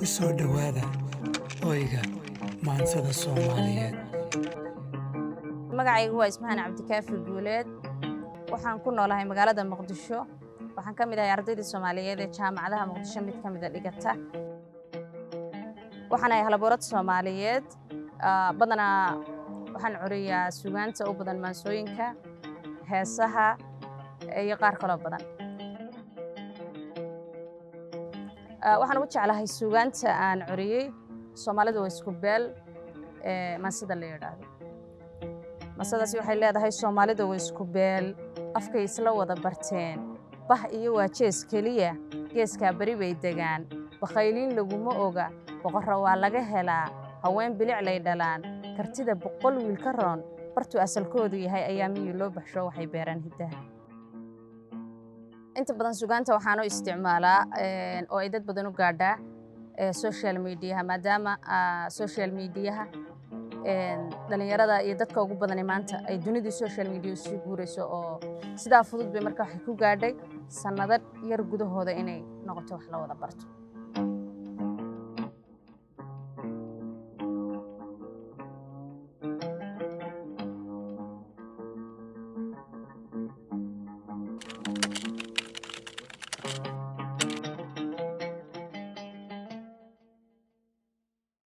ku soo dhowaada hoyga maansada Soomaaliyeed. magacaygu waa Ismahaan Cabdikaafi Guuleed. waxaan ku noolahay magaalada Muqdisho. waxaan ka mid ahay ardayda Soomaaliyeed ee jaamacadaha Muqdisho mid ka mid ah dhigata. waxaan ahay halabuurad Soomaaliyeed. badanaa waxaan curiyaa suugaanta u badan maansooyinka, heesaha iyo qaar kaloo badan. waxaan ugu jeclahay suugaanta aan curiyey Soomaalidu waa isku beel maansida la yiraahdo. maansadaasi waxay leedahay Soomaalidu waa isku beel, afkay isla wada barteen, bah iyo waa jees keliya, geeskaa bari bay degaan, bakhaylin laguma oga, boqorro waa laga helaa, haween bilic lay dhalaan, kartida boqol wiil ka roon, bartu asalkoodu yahay ayaa miyuu loo baxsho waxay beeraan hiddaha. inta badan suugaanta waxaan u isticmaalaa oo ay dad badan u gaadhaa social media, maadaama social media dhalinyarada iyo dadka ugu badan maanta ay dunida social media soo guurayso, oo sidaa fudud bay markaa waxay ku gaadhay sanado yar gudahooda inay noqoto wax la wada barto.